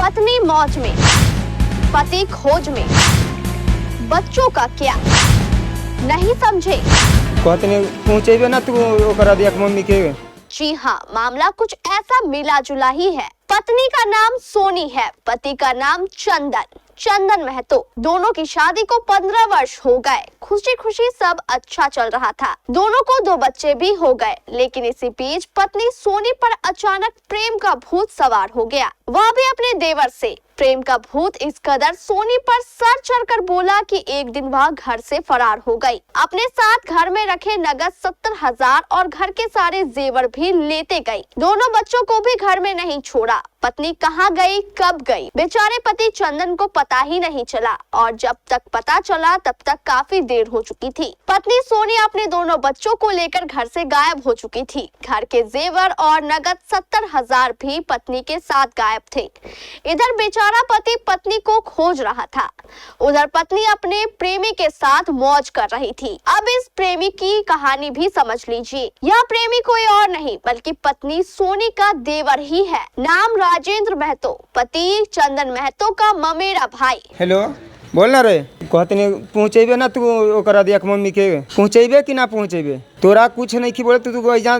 पत्नी मौज में, पति खोज में, बच्चों का क्या नहीं समझे। कहते पहुँचेबे ना तू ओकरा दिया मम्मी के। जी हाँ, मामला कुछ ऐसा मिला जुला ही है। पत्नी का नाम सोनी है, पति का नाम चंदन महतो। दोनों की शादी को 15 वर्ष हो गए। खुशी खुशी सब अच्छा चल रहा था। दोनों को 2 बच्चे भी हो गए, लेकिन इसी बीच पत्नी सोनी पर अचानक प्रेम का भूत सवार हो गया, वह भी अपने देवर से। प्रेम का भूत इस कदर सोनी पर सर चढ़कर बोला कि एक दिन वह घर से फरार हो गई। अपने साथ घर में रखे नगद 70,000 और घर के सारे जेवर भी लेते गई। दोनों बच्चों को भी घर में नहीं छोड़ा। पत्नी कहाँ गई, कब गई, बेचारे पति चंदन को पता ही नहीं चला, और जब तक पता चला तब तक काफी देर हो चुकी थी। पत्नी सोनी अपने दोनों बच्चों को लेकर घर से गायब हो चुकी थी। घर के जेवर और नगद 70,000 भी पत्नी के साथ गायब थे। इधर बेचारा पति पत्नी को खोज रहा था, उधर पत्नी अपने प्रेमी के साथ मौज कर रही थी। अब इस प्रेमी की कहानी भी समझ लीजिए। यह प्रेमी कोई और नहीं बल्कि पत्नी सोनी का देवर ही है। नाम राजेंद्र महतो, पति चंदन महतो का ममेरा भाई। हेलो, बोल ना रे। कहते पहुँचेबे ना तू ओकरा दिया मम्मी के। पहुँचेबे कि ना पहुँचेबे, तोरा कुछ नहीं की बोले तू ऐसा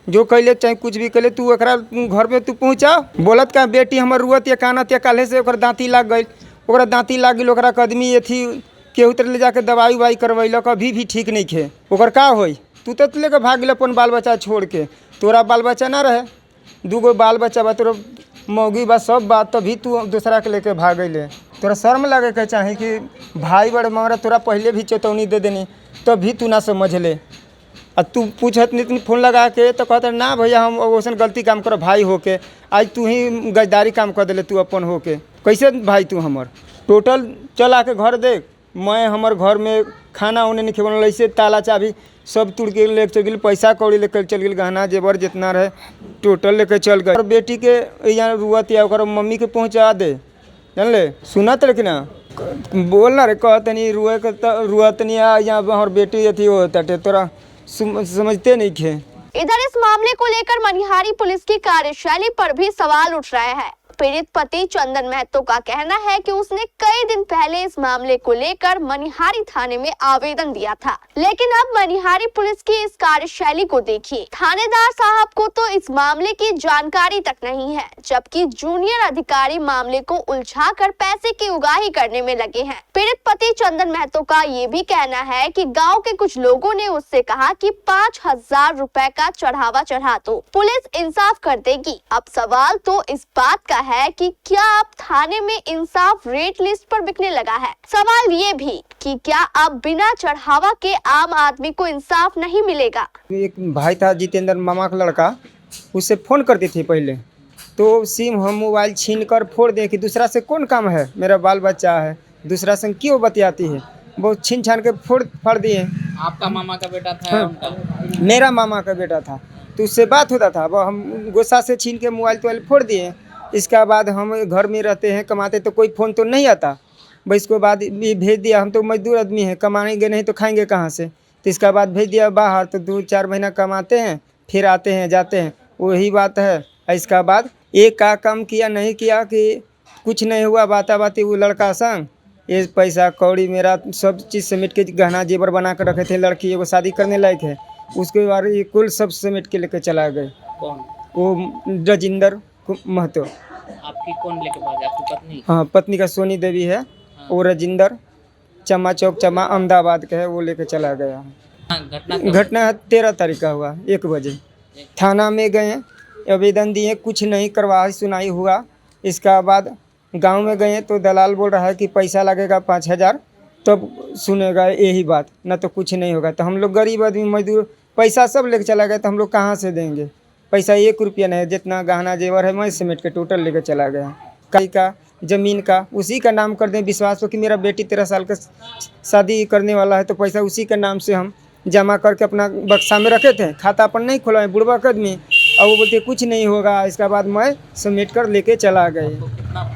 जो कैले चाहे कुछ भी कैले तू ओकरा घर में तू पहुँचा। बोलत का बेटी हमर रुअत या कानत या काल्हे से ओकर दाँती लाग गई, ओकरा दाँती लाग गई, ओकरा कदमी ये थी केहू तरह ले जाके दवाई उवाई करवैलक, अभी भी ठीक नहीं खे। ओकर का होई, तू तो लेकर भाग गेल अपन बाल बच्चा छोड़ के। तोरा बाल बच्चा ना रहे, 2 बाल बच्चा बा, तोरा मौगी बा, सब बात, तभी तू दूसरा के लेके भाग गए। तोरा शर्म लगे के चाहे कि भाई बड़े मरा तोरा पहले भी चेतावनी दे देनी, तभी तू ना समझ ले। और तू पूछत नहीं फोन लगा के तो कहते ना भैया हम वैसन गलती काम करो भाई होके, आज तू ही गजदारी काम कर दिले तू अपन होके। कैसे भाई तू हमर टोटल चल आके घर देख, मैं हमर घर में खाना उन्हें नहीं खेल, ऐसे ताला चाबी सब तुड़ के लेके चल गई, पैसा कौड़ी लेकर चल गई, गहना जेवर जितना रहे टोटल लेकर चल गए। और बेटी के यहाँ रुअत या ओकर मम्मी के पहुँचा दे, जान ले। सुना तो लेकिन बोल ना रे, कहते नहीं रुअत नहीं यहाँ हमार बेटी थी वो तटे, तोरा समझते नहीं थे। इधर इस मामले को लेकर मनिहारी पुलिस की कार्यशैली पर भी सवाल उठ रहे हैं। पीड़ित पति चंदन महतो का कहना है कि उसने कई दिन पहले इस मामले को लेकर मनिहारी थाने में आवेदन दिया था, लेकिन अब मनिहारी पुलिस की इस कार्यशैली को देखिए। थानेदार साहब को तो इस मामले की जानकारी तक नहीं है, जबकि जूनियर अधिकारी मामले को उलझाकर पैसे की उगाही करने में लगे हैं। पीड़ित पति चंदन महतो का ये भी कहना है कि गाँव के कुछ लोगों ने उससे कहा कि 5,000 रुपए का चढ़ावा चढ़ा दो, पुलिस इंसाफ कर देगी। अब सवाल तो इस बात का है कि क्या अब थाने में इंसाफ रेट लिस्ट पर बिकने लगा है। सवाल ये भी कि क्या अब बिना चढ़ावा के आम आदमी को इंसाफ नहीं मिलेगा। एक भाई था जितेंद्र मामा का लड़का, उससे फ़ोन करती थी पहले, तो सिम हम मोबाइल छीन कर फोड़ दें कि दूसरा से कौन काम है, मेरा बाल बच्चा है, दूसरा से क्यों बतियाती है, वो छीन छान के फाड़ दिए। आपका मामा का बेटा था? हाँ, उनका मेरा मामा का बेटा था, तो उससे बात होता था, वो हम गुस्सा से छीन के मोबाइल तो फोड़ दिए। इसके बाद हम घर में रहते हैं, कमाते तो कोई फ़ोन तो नहीं आता, बस इसके बाद भी भेज दिया। हम तो मजदूर आदमी हैं, कमाएंगे नहीं तो खाएंगे कहाँ से, तो इसका बाद भेज दिया बाहर, तो 2-4 महीना कमाते हैं, फिर आते हैं जाते हैं, वही बात है। इसका बाद एक का काम किया नहीं किया कि कुछ नहीं हुआ, बाता बाती वो लड़का संग ये पैसा कौड़ी मेरा सब चीज़ समेट के गहना जेवर बना कर रखे थे। लड़की एगो शादी करने लायक है, उसके बाद ये कुल सब समेट के लेकर चला गए। कौन? वो राजेंद्र महतो। आपकी कौन लेके भागे? आपकी पत्नी? हाँ, पत्नी का सोनी देवी है। हाँ। वो राजेंद्र चम्मा चौक चम्मा अहमदाबाद का है, वो लेके चला गया। घटना 13 तारीख का हुआ 1 बजे। थाना में गए, आवेदन दिए, कुछ नहीं करवाई सुनाई हुआ। इसका बाद गांव में गए तो दलाल बोल रहा है कि पैसा लगेगा 5,000 तब सुनेगा यही बात, ना तो कुछ नहीं होगा। तो हम लोग गरीब आदमी मजदूर पैसा सब लेके चला गया, तो हम लोग कहाँ से देंगे पैसा? 1 रुपया नहीं, जितना गहना जेवर है मैं समेट के टोटल लेकर चला गया। कई का ज़मीन का उसी का नाम कर दें, विश्वास हो कि मेरा बेटी 13 साल का शादी करने वाला है, तो पैसा उसी के नाम से हम जमा करके अपना बक्सा में रखे थे, खाता अपन नहीं खोला है, बुढ़वा आदमी। और वो बोलते कुछ नहीं होगा। इसका बाद मैं समेट कर लेके चला गए। कितना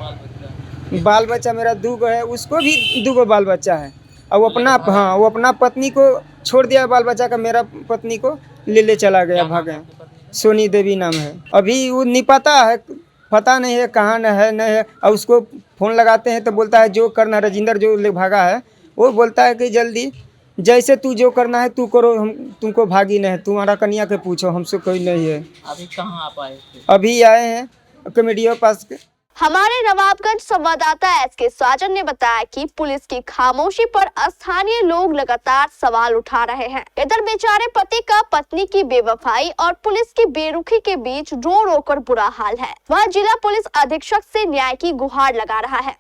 बाल बच्चा मेरा 2 है, उसको भी 2 बाल बच्चा है। और वो अपना हाँ वो अपना पत्नी को छोड़ दिया बाल बच्चा का, मेरा पत्नी को ले चला गया, भागे। सोनी देवी नाम है। अभी वो नहीं पता है पता नहीं है कहाँ न है। और उसको फ़ोन लगाते हैं तो बोलता है जो करना, राजेंद्र जो ले भागा है वो बोलता है कि जल्दी जैसे तू जो करना है तू करो, हम तुमको भागी नहीं, तुम्हारा कन्या के पूछो, हमसे कोई नहीं है। अभी कहाँ आप आए थे? अभी आए हैं कमेडियो पास के। हमारे नवाबगंज संवाददाता एसके साजन ने बताया कि पुलिस की खामोशी पर स्थानीय लोग लगातार सवाल उठा रहे हैं। इधर बेचारे पति का पत्नी की बेवफाई और पुलिस की बेरुखी के बीच रो रो कर बुरा हाल है। वह जिला पुलिस अधीक्षक से न्याय की गुहार लगा रहा है।